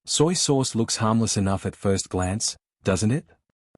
Soy sauce looks harmless enough at first glance, doesn't it?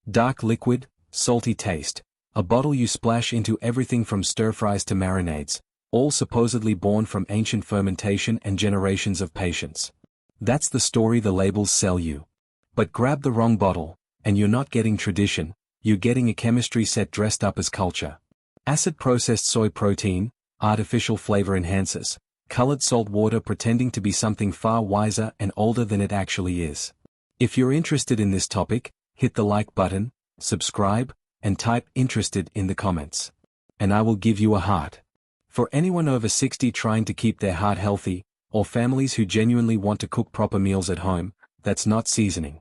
Dark liquid, salty taste. A bottle you splash into everything from stir-fries to marinades, all supposedly born from ancient fermentation and generations of patience. That's the story the labels sell you. But grab the wrong bottle, and you're not getting tradition, you're getting a chemistry set dressed up as culture. Acid-processed soy protein, artificial flavor enhancers, colored salt water pretending to be something far wiser and older than it actually is. If you're interested in this topic, hit the like button, subscribe, and type "interested" in the comments. And I will give you a heart. For anyone over 60 trying to keep their heart healthy, or families who genuinely want to cook proper meals at home, that's not seasoning.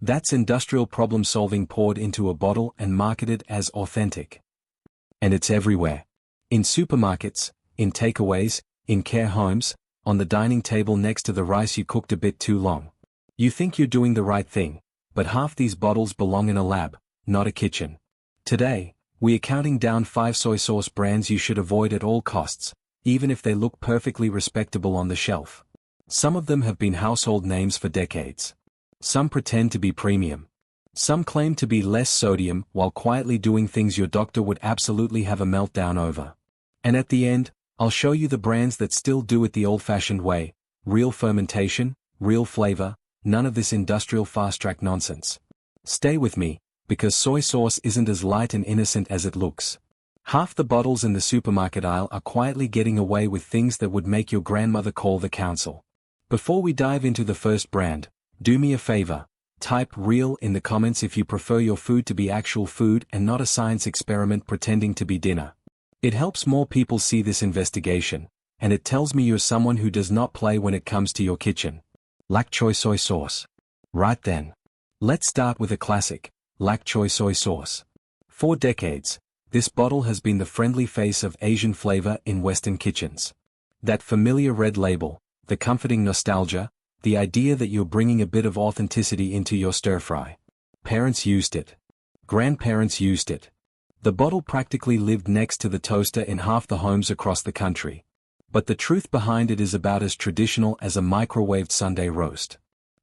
That's industrial problem solving poured into a bottle and marketed as authentic. And it's everywhere. In supermarkets, in takeaways, in care homes, on the dining table next to the rice you cooked a bit too long. You think you're doing the right thing, but half these bottles belong in a lab, not a kitchen. Today, we are counting down 5 soy sauce brands you should avoid at all costs, even if they look perfectly respectable on the shelf. Some of them have been household names for decades. Some pretend to be premium. Some claim to be less sodium while quietly doing things your doctor would absolutely have a meltdown over. And at the end, I'll show you the brands that still do it the old-fashioned way: real fermentation, real flavor, none of this industrial fast-track nonsense. Stay with me, because soy sauce isn't as light and innocent as it looks. Half the bottles in the supermarket aisle are quietly getting away with things that would make your grandmother call the council. Before we dive into the first brand, do me a favor, type "real" in the comments if you prefer your food to be actual food and not a science experiment pretending to be dinner. It helps more people see this investigation, and it tells me you're someone who does not play when it comes to your kitchen. Lak choy soy sauce. Right then. Let's start with a classic, lak choy soy sauce. For decades, this bottle has been the friendly face of Asian flavor in Western kitchens. That familiar red label, the comforting nostalgia, the idea that you're bringing a bit of authenticity into your stir-fry. Parents used it. Grandparents used it. The bottle practically lived next to the toaster in half the homes across the country. But the truth behind it is about as traditional as a microwaved Sunday roast.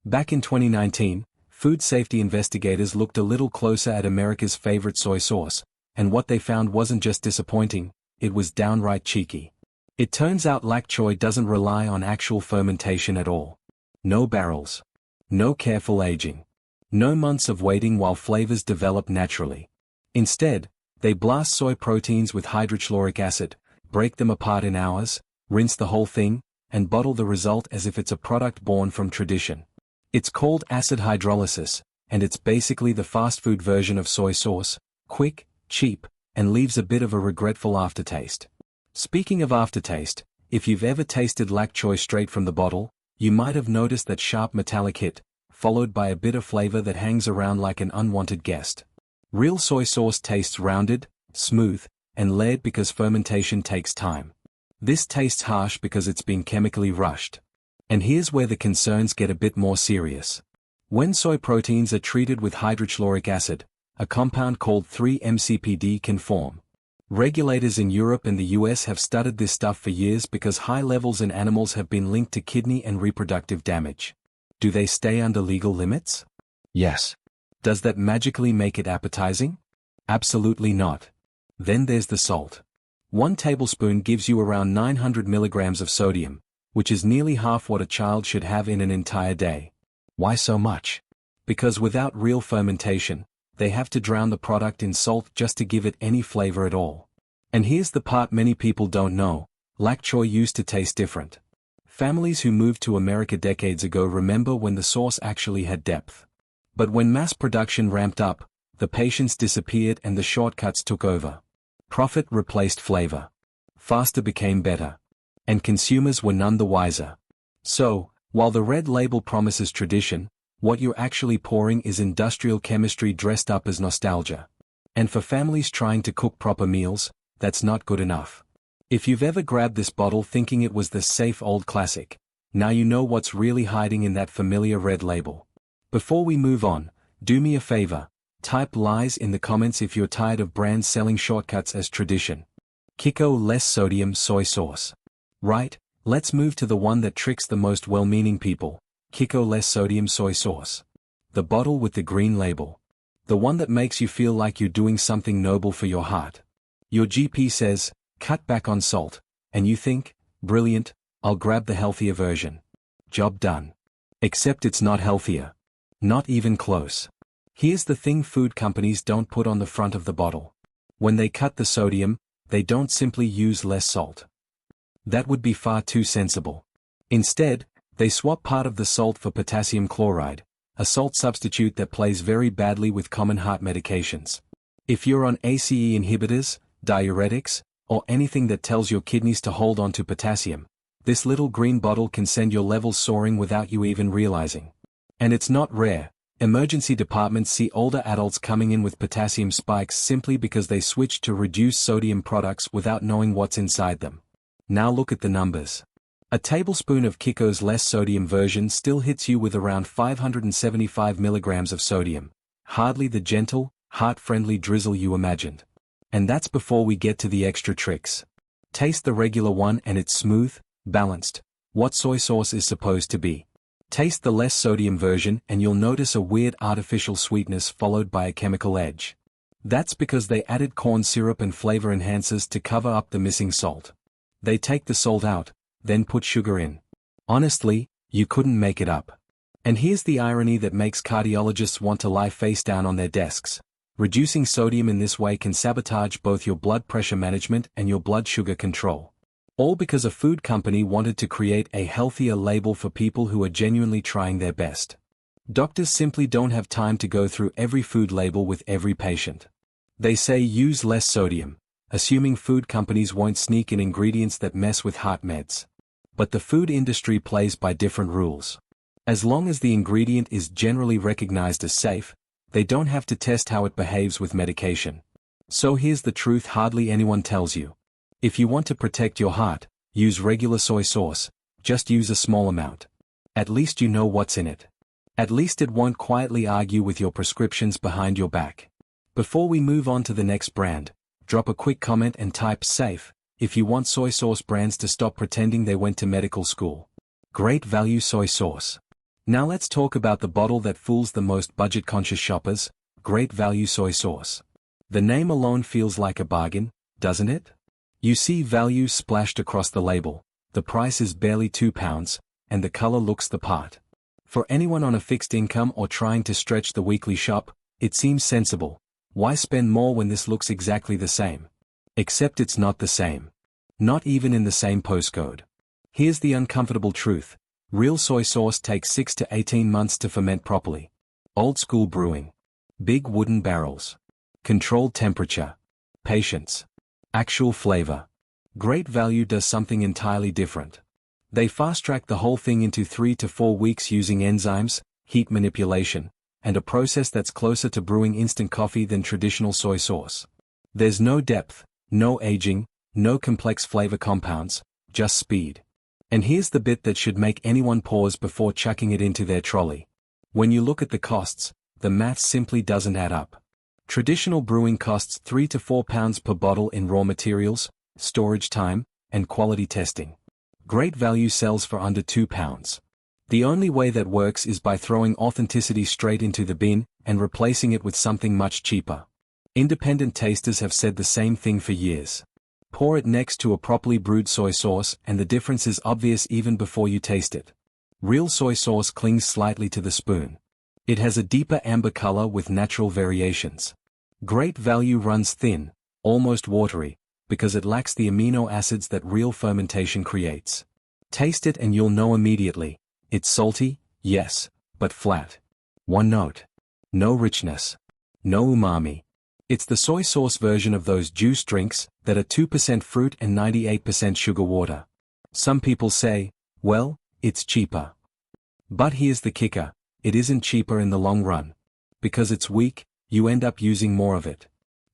Back in 2019, food safety investigators looked a little closer at America's favorite soy sauce, and what they found wasn't just disappointing, it was downright cheeky. It turns out lak choy doesn't rely on actual fermentation at all. No barrels. No careful aging. No months of waiting while flavors develop naturally. Instead, they blast soy proteins with hydrochloric acid, break them apart in hours, rinse the whole thing, and bottle the result as if it's a product born from tradition. It's called acid hydrolysis, and it's basically the fast food version of soy sauce, quick, cheap, and leaves a bit of a regretful aftertaste. Speaking of aftertaste, if you've ever tasted lak choy straight from the bottle, you might have noticed that sharp metallic hit, followed by a bit of flavor that hangs around like an unwanted guest. Real soy sauce tastes rounded, smooth, and layered because fermentation takes time. This tastes harsh because it's been chemically rushed. And here's where the concerns get a bit more serious. When soy proteins are treated with hydrochloric acid, a compound called 3-MCPD can form. Regulators in Europe and the US have studied this stuff for years because high levels in animals have been linked to kidney and reproductive damage. Do they stay under legal limits? Yes. Does that magically make it appetizing? Absolutely not. Then there's the salt. 1 tablespoon gives you around 900 milligrams of sodium, which is nearly half what a child should have in an entire day. Why so much? Because without real fermentation, they have to drown the product in salt just to give it any flavor at all. And here's the part many people don't know, lak choy used to taste different. Families who moved to America decades ago remember when the sauce actually had depth. But when mass production ramped up, the patience disappeared and the shortcuts took over. Profit replaced flavor. Faster became better. And consumers were none the wiser. So, while the red label promises tradition, what you're actually pouring is industrial chemistry dressed up as nostalgia. And for families trying to cook proper meals, that's not good enough. If you've ever grabbed this bottle thinking it was the safe old classic, now you know what's really hiding in that familiar red label. Before we move on, do me a favor, type lies in the comments if you're tired of brands selling shortcuts as tradition. Kiko less sodium soy sauce. Right, let's move to the one that tricks the most well-meaning people, Kiko Less Sodium Soy Sauce. The bottle with the green label. The one that makes you feel like you're doing something noble for your heart. Your GP says, cut back on salt, and you think, brilliant, I'll grab the healthier version. Job done. Except it's not healthier. Not even close. Here's the thing food companies don't put on the front of the bottle. When they cut the sodium, they don't simply use less salt. That would be far too sensible. Instead, they swap part of the salt for potassium chloride, a salt substitute that plays very badly with common heart medications. If you're on ACE inhibitors, diuretics, or anything that tells your kidneys to hold on to potassium, this little green bottle can send your levels soaring without you even realizing. And it's not rare. Emergency departments see older adults coming in with potassium spikes simply because they switched to reduced sodium products without knowing what's inside them. Now look at the numbers. A tablespoon of Kiko's less sodium version still hits you with around 575 milligrams of sodium. Hardly the gentle, heart-friendly drizzle you imagined. And that's before we get to the extra tricks. Taste the regular one and it's smooth, balanced, what soy sauce is supposed to be. Taste the less sodium version and you'll notice a weird artificial sweetness followed by a chemical edge. That's because they added corn syrup and flavor enhancers to cover up the missing salt. They take the salt out, then put sugar in. Honestly, you couldn't make it up. And here's the irony that makes cardiologists want to lie face down on their desks. Reducing sodium in this way can sabotage both your blood pressure management and your blood sugar control. All because a food company wanted to create a healthier label for people who are genuinely trying their best. Doctors simply don't have time to go through every food label with every patient. They say use less sodium, assuming food companies won't sneak in ingredients that mess with heart meds. But the food industry plays by different rules. As long as the ingredient is generally recognized as safe, they don't have to test how it behaves with medication. So here's the truth hardly anyone tells you. If you want to protect your heart, use regular soy sauce, just use a small amount. At least you know what's in it. At least it won't quietly argue with your prescriptions behind your back. Before we move on to the next brand, drop a quick comment and type SAFE, if you want soy sauce brands to stop pretending they went to medical school. Great value soy sauce. Now let's talk about the bottle that fools the most budget-conscious shoppers, Great Value Soy Sauce. The name alone feels like a bargain, doesn't it? You see value splashed across the label, the price is barely £2, and the color looks the part. For anyone on a fixed income or trying to stretch the weekly shop, it seems sensible. Why spend more when this looks exactly the same? Except it's not the same. Not even in the same postcode. Here's the uncomfortable truth. Real soy sauce takes 6 to 18 months to ferment properly. Old school brewing. Big wooden barrels. Controlled temperature. Patience. Actual flavor. Great Value does something entirely different. They fast-track the whole thing into 3 to 4 weeks using enzymes, heat manipulation, and a process that's closer to brewing instant coffee than traditional soy sauce. There's no depth, no aging, no complex flavor compounds, just speed. And here's the bit that should make anyone pause before chucking it into their trolley. When you look at the costs, the maths simply doesn't add up. Traditional brewing costs £3 to £4 per bottle in raw materials, storage time, and quality testing. Great Value sells for under £2. The only way that works is by throwing authenticity straight into the bin and replacing it with something much cheaper. Independent tasters have said the same thing for years. Pour it next to a properly brewed soy sauce and the difference is obvious even before you taste it. Real soy sauce clings slightly to the spoon. It has a deeper amber color with natural variations. Great Value runs thin, almost watery, because it lacks the amino acids that real fermentation creates. Taste it and you'll know immediately. It's salty, yes, but flat. One note. No richness. No umami. It's the soy sauce version of those juice drinks that are 2% fruit and 98% sugar water. Some people say, well, it's cheaper. But here's the kicker, it isn't cheaper in the long run. Because it's weak, you end up using more of it.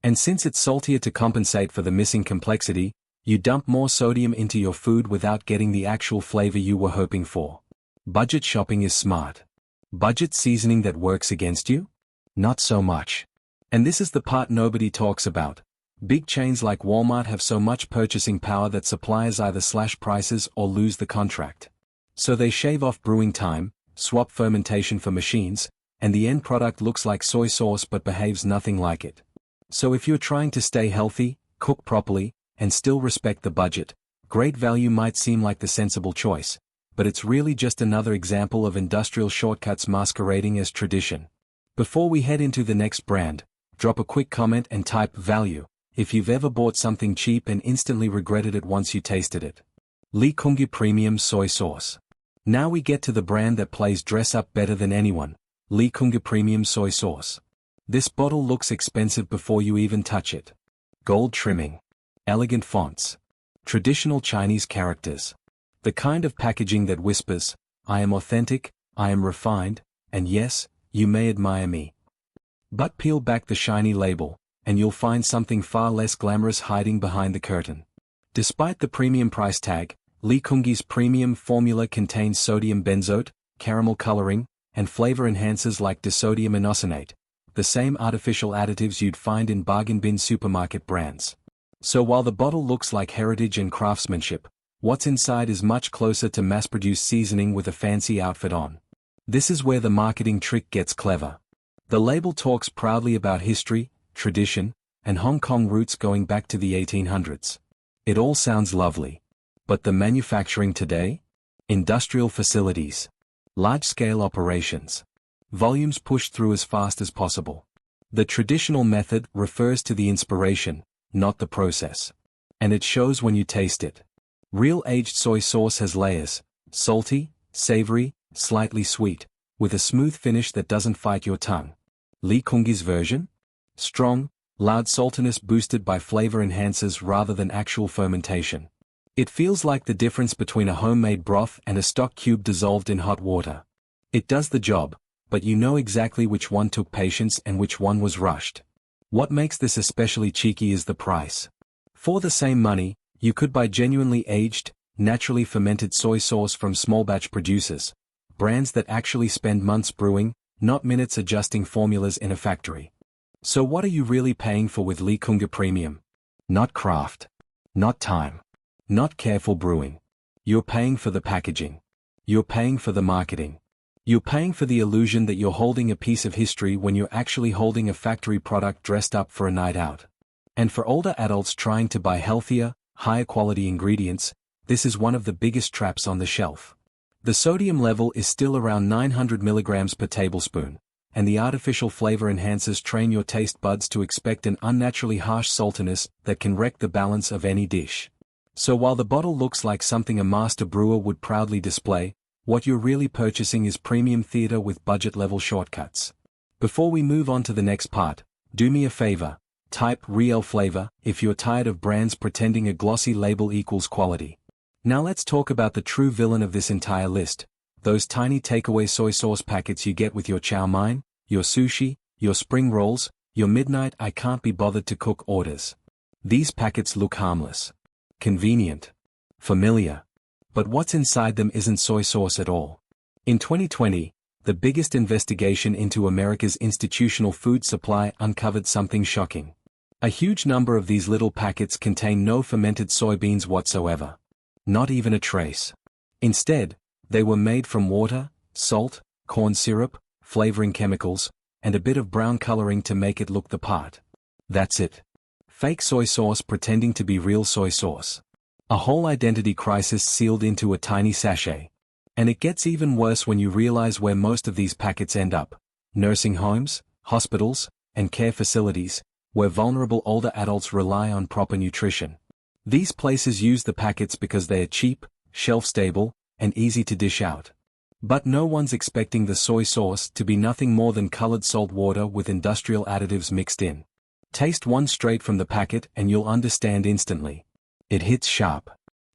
And since it's saltier to compensate for the missing complexity, you dump more sodium into your food without getting the actual flavor you were hoping for. Budget shopping is smart. Budget seasoning that works against you? Not so much. And this is the part nobody talks about. Big chains like Walmart have so much purchasing power that suppliers either slash prices or lose the contract. So they shave off brewing time, swap fermentation for machines, and the end product looks like soy sauce but behaves nothing like it. So if you're trying to stay healthy, cook properly, and still respect the budget, Great Value might seem like the sensible choice, but it's really just another example of industrial shortcuts masquerading as tradition. Before we head into the next brand, drop a quick comment and type value if you've ever bought something cheap and instantly regretted it once you tasted it. Lee Kung-gi Premium Soy Sauce. Now we get to the brand that plays dress up better than anyone, Lee Kung-gi Premium Soy Sauce. This bottle looks expensive before you even touch it. Gold trimming. Elegant fonts. Traditional Chinese characters. The kind of packaging that whispers, I am authentic, I am refined, and yes, you may admire me. But peel back the shiny label, and you'll find something far less glamorous hiding behind the curtain. Despite the premium price tag, Lee Kung-gi's premium formula contains sodium benzoate, caramel coloring, and flavor enhancers like disodium inosinate, the same artificial additives you'd find in bargain bin supermarket brands. So while the bottle looks like heritage and craftsmanship, what's inside is much closer to mass-produced seasoning with a fancy outfit on. This is where the marketing trick gets clever. The label talks proudly about history, tradition, and Hong Kong roots going back to the 1800s. It all sounds lovely. But the manufacturing today? Industrial facilities. Large-scale operations. Volumes pushed through as fast as possible. The traditional method refers to the inspiration, not the process. And it shows when you taste it. Real aged soy sauce has layers, salty, savory, slightly sweet, with a smooth finish that doesn't fight your tongue. Lee Kung-gi's version? Strong, loud saltiness boosted by flavor enhancers rather than actual fermentation. It feels like the difference between a homemade broth and a stock cube dissolved in hot water. It does the job, but you know exactly which one took patience and which one was rushed. What makes this especially cheeky is the price. For the same money, you could buy genuinely aged, naturally fermented soy sauce from small batch producers, brands that actually spend months brewing, not minutes adjusting formulas in a factory. So what are you really paying for with Lee Kung-gi Premium? Not craft. Not time. Not careful brewing. You're paying for the packaging. You're paying for the marketing. You're paying for the illusion that you're holding a piece of history when you're actually holding a factory product dressed up for a night out. And for older adults trying to buy healthier, higher quality ingredients, this is one of the biggest traps on the shelf. The sodium level is still around 900 milligrams per tablespoon, and the artificial flavor enhancers train your taste buds to expect an unnaturally harsh saltiness that can wreck the balance of any dish. So while the bottle looks like something a master brewer would proudly display, what you're really purchasing is premium theater with budget-level shortcuts. Before we move on to the next part, do me a favor, type real flavor if you're tired of brands pretending a glossy label equals quality. Now let's talk about the true villain of this entire list, those tiny takeaway soy sauce packets you get with your chow mein, your sushi, your spring rolls, your midnight I can't be bothered to cook orders. These packets look harmless. Convenient. Familiar. But what's inside them isn't soy sauce at all. In 2020, the biggest investigation into America's institutional food supply uncovered something shocking. A huge number of these little packets contain no fermented soybeans whatsoever. Not even a trace. Instead, they were made from water, salt, corn syrup, flavoring chemicals, and a bit of brown coloring to make it look the part. That's it. Fake soy sauce pretending to be real soy sauce. A whole identity crisis sealed into a tiny sachet. And it gets even worse when you realize where most of these packets end up. Nursing homes, hospitals, and care facilities, where vulnerable older adults rely on proper nutrition. These places use the packets because they are cheap, shelf-stable, and easy to dish out. But no one's expecting the soy sauce to be nothing more than colored salt water with industrial additives mixed in. Taste one straight from the packet and you'll understand instantly. It hits sharp,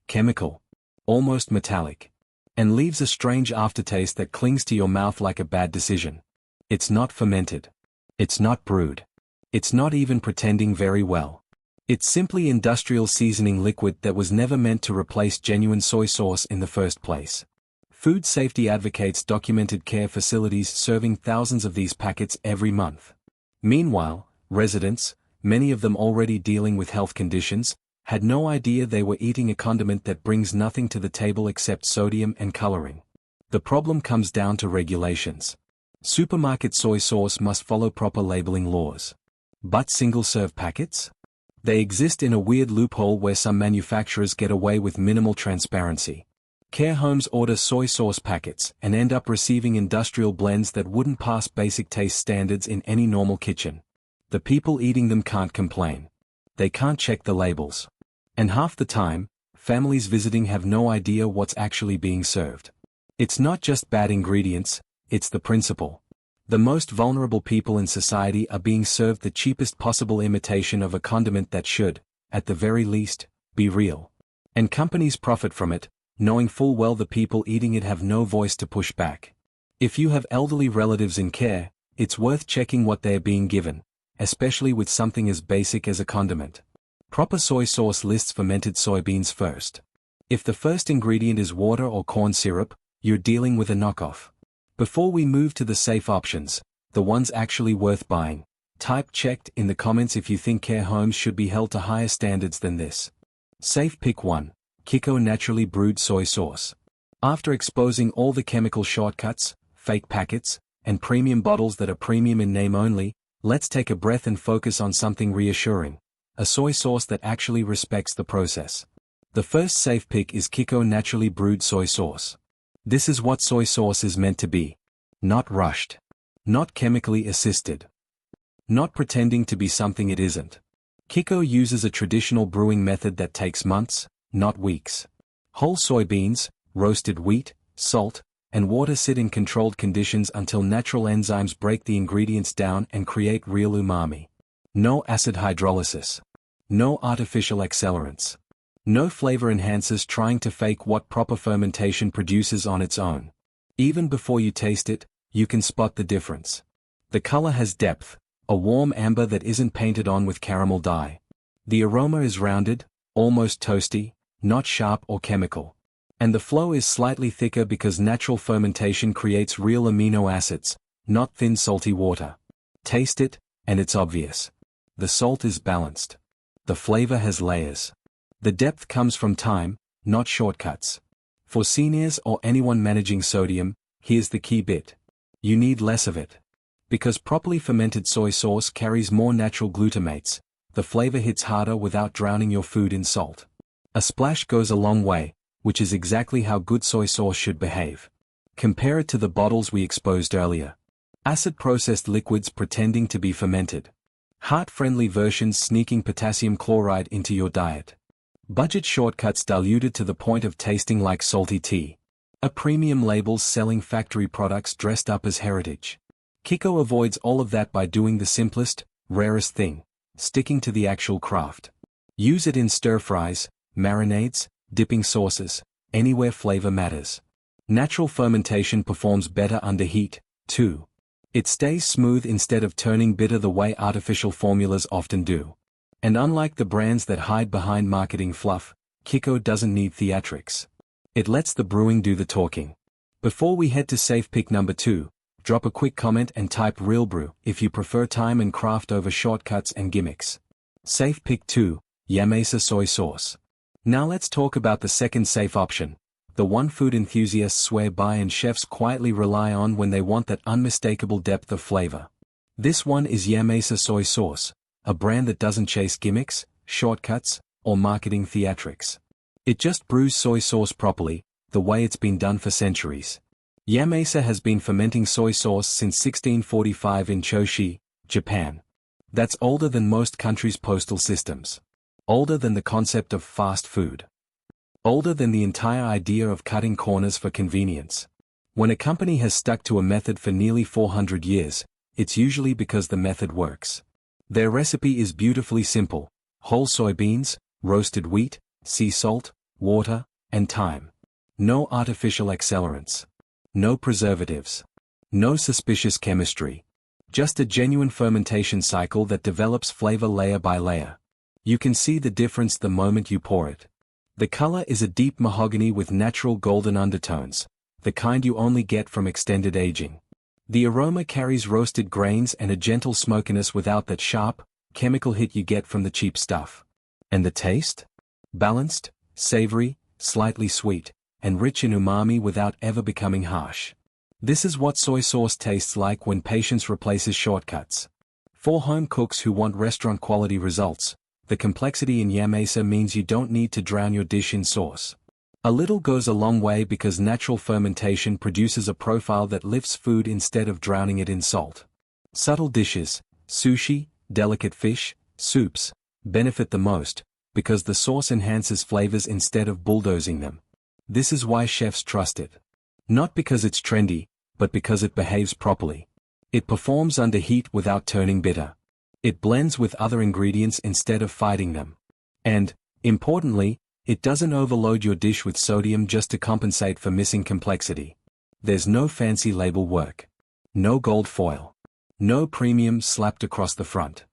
chemical, almost metallic, and leaves a strange aftertaste that clings to your mouth like a bad decision. It's not fermented. It's not brewed. It's not even pretending very well. It's simply industrial seasoning liquid that was never meant to replace genuine soy sauce in the first place. Food safety advocates documented care facilities serving thousands of these packets every month. Meanwhile, residents, many of them already dealing with health conditions, had no idea they were eating a condiment that brings nothing to the table except sodium and coloring. The problem comes down to regulations. Supermarket soy sauce must follow proper labeling laws. But single-serve packets? They exist in a weird loophole where some manufacturers get away with minimal transparency. Care homes order soy sauce packets and end up receiving industrial blends that wouldn't pass basic taste standards in any normal kitchen. The people eating them can't complain. They can't check the labels. And half the time, families visiting have no idea what's actually being served. It's not just bad ingredients, it's the principle. The most vulnerable people in society are being served the cheapest possible imitation of a condiment that should, at the very least, be real. And companies profit from it, knowing full well the people eating it have no voice to push back. If you have elderly relatives in care, it's worth checking what they are being given, especially with something as basic as a condiment. Proper soy sauce lists fermented soybeans first. If the first ingredient is water or corn syrup, you're dealing with a knockoff. Before we move to the safe options, the ones actually worth buying, type checked in the comments if you think care homes should be held to higher standards than this. Safe pick 1. Kiko Naturally Brewed Soy Sauce. After exposing all the chemical shortcuts, fake packets, and premium bottles that are premium in name only, let's take a breath and focus on something reassuring. A soy sauce that actually respects the process. The first safe pick is Kiko Naturally Brewed Soy Sauce. This is what soy sauce is meant to be. Not rushed. Not chemically assisted. Not pretending to be something it isn't. Kiko uses a traditional brewing method that takes months, not weeks. Whole soybeans, roasted wheat, salt, and water sit in controlled conditions until natural enzymes break the ingredients down and create real umami. No acid hydrolysis. No artificial accelerants. No flavor enhancers trying to fake what proper fermentation produces on its own. Even before you taste it, you can spot the difference. The color has depth, a warm amber that isn't painted on with caramel dye. The aroma is rounded, almost toasty, not sharp or chemical. And the flow is slightly thicker because natural fermentation creates real amino acids, not thin salty water. Taste it, and it's obvious. The salt is balanced. The flavor has layers. The depth comes from time, not shortcuts. For seniors or anyone managing sodium, here's the key bit. You need less of it. Because properly fermented soy sauce carries more natural glutamates, the flavor hits harder without drowning your food in salt. A splash goes a long way, which is exactly how good soy sauce should behave. Compare it to the bottles we exposed earlier. Acid-processed liquids pretending to be fermented. Heart-friendly versions sneaking potassium chloride into your diet. Budget shortcuts diluted to the point of tasting like salty tea. A premium labels selling factory products dressed up as heritage. Kiko avoids all of that by doing the simplest, rarest thing, sticking to the actual craft. Use it in stir-fries, marinades, dipping sauces, anywhere flavor matters. Natural fermentation performs better under heat, too. It stays smooth instead of turning bitter the way artificial formulas often do. And unlike the brands that hide behind marketing fluff, Kiko doesn't need theatrics. It lets the brewing do the talking. Before we head to safe pick number 2, drop a quick comment and type real brew if you prefer time and craft over shortcuts and gimmicks. Safe pick 2, Yamesa Soy Sauce. Now let's talk about the second safe option, the one food enthusiasts swear by and chefs quietly rely on when they want that unmistakable depth of flavor. This one is Yamesa Soy Sauce, a brand that doesn't chase gimmicks, shortcuts, or marketing theatrics. It just brews soy sauce properly, the way it's been done for centuries. Yamesa has been fermenting soy sauce since 1645 in Choshi, Japan. That's older than most countries' postal systems. Older than the concept of fast food. Older than the entire idea of cutting corners for convenience. When a company has stuck to a method for nearly 400 years, it's usually because the method works. Their recipe is beautifully simple: whole soybeans, roasted wheat, sea salt, water, and thyme. No artificial accelerants. No preservatives. No suspicious chemistry. Just a genuine fermentation cycle that develops flavor layer by layer. You can see the difference the moment you pour it. The color is a deep mahogany with natural golden undertones, the kind you only get from extended aging. The aroma carries roasted grains and a gentle smokiness without that sharp, chemical hit you get from the cheap stuff. And the taste? Balanced, savory, slightly sweet, and rich in umami without ever becoming harsh. This is what soy sauce tastes like when patience replaces shortcuts. For home cooks who want restaurant-quality results, the complexity in Yamesa means you don't need to drown your dish in sauce. A little goes a long way because natural fermentation produces a profile that lifts food instead of drowning it in salt. Subtle dishes, sushi, delicate fish, soups, benefit the most, because the sauce enhances flavors instead of bulldozing them. This is why chefs trust it. Not because it's trendy, but because it behaves properly. It performs under heat without turning bitter. It blends with other ingredients instead of fighting them. And, importantly, it doesn't overload your dish with sodium just to compensate for missing complexity. There's no fancy label work. No gold foil. No premium slapped across the front.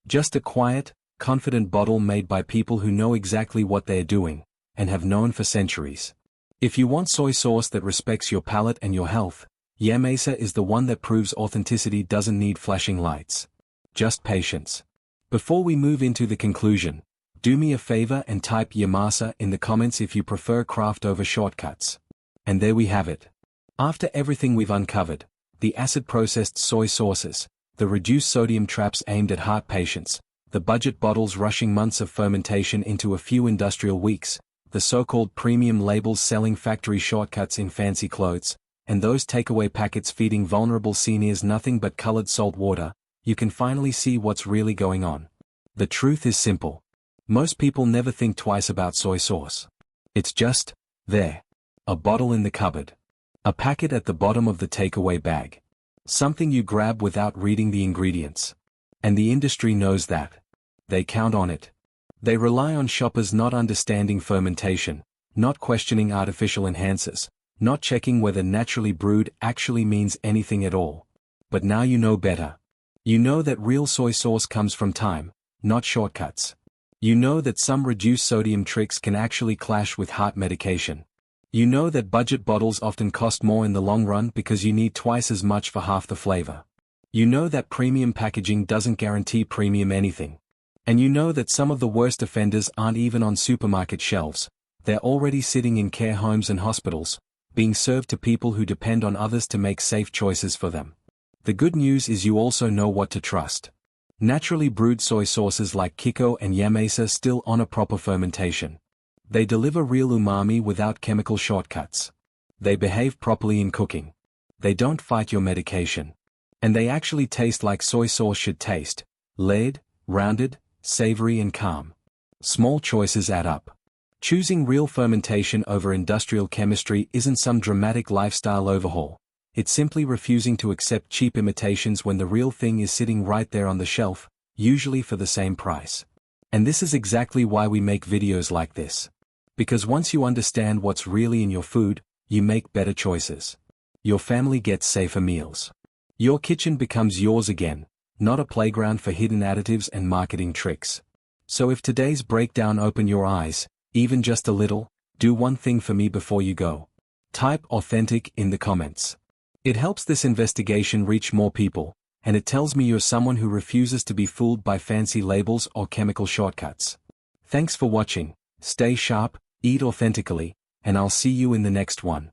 Just a quiet, confident bottle made by people who know exactly what they're doing, and have known for centuries. If you want soy sauce that respects your palate and your health, Yamesa is the one that proves authenticity doesn't need flashing lights. Just patience. Before we move into the conclusion, do me a favor and type Yamesa in the comments if you prefer craft over shortcuts. And there we have it. After everything we've uncovered, the acid-processed soy sauces, the reduced sodium traps aimed at heart patients, the budget bottles rushing months of fermentation into a few industrial weeks, the so-called premium labels selling factory shortcuts in fancy clothes, and those takeaway packets feeding vulnerable seniors nothing but colored salt water, you can finally see what's really going on. The truth is simple. Most people never think twice about soy sauce. It's just, there. A bottle in the cupboard. A packet at the bottom of the takeaway bag. Something you grab without reading the ingredients. And the industry knows that. They count on it. They rely on shoppers not understanding fermentation, not questioning artificial enhancers, not checking whether naturally brewed actually means anything at all. But now you know better. You know that real soy sauce comes from time, not shortcuts. You know that some reduced sodium tricks can actually clash with heart medication. You know that budget bottles often cost more in the long run because you need twice as much for half the flavor. You know that premium packaging doesn't guarantee premium anything. And you know that some of the worst offenders aren't even on supermarket shelves. They're already sitting in care homes and hospitals, being served to people who depend on others to make safe choices for them. The good news is you also know what to trust. Naturally brewed soy sauces like Kiko and Yamesa still honor proper fermentation. They deliver real umami without chemical shortcuts. They behave properly in cooking. They don't fight your medication. And they actually taste like soy sauce should taste, layered, rounded, savory and calm. Small choices add up. Choosing real fermentation over industrial chemistry isn't some dramatic lifestyle overhaul. It's simply refusing to accept cheap imitations when the real thing is sitting right there on the shelf, usually for the same price. And this is exactly why we make videos like this. Because once you understand what's really in your food, you make better choices. Your family gets safer meals. Your kitchen becomes yours again, not a playground for hidden additives and marketing tricks. So if today's breakdown opened your eyes, even just a little, do one thing for me before you go. Type authentic in the comments. It helps this investigation reach more people, and it tells me you're someone who refuses to be fooled by fancy labels or chemical shortcuts. Thanks for watching, stay sharp, eat authentically, and I'll see you in the next one.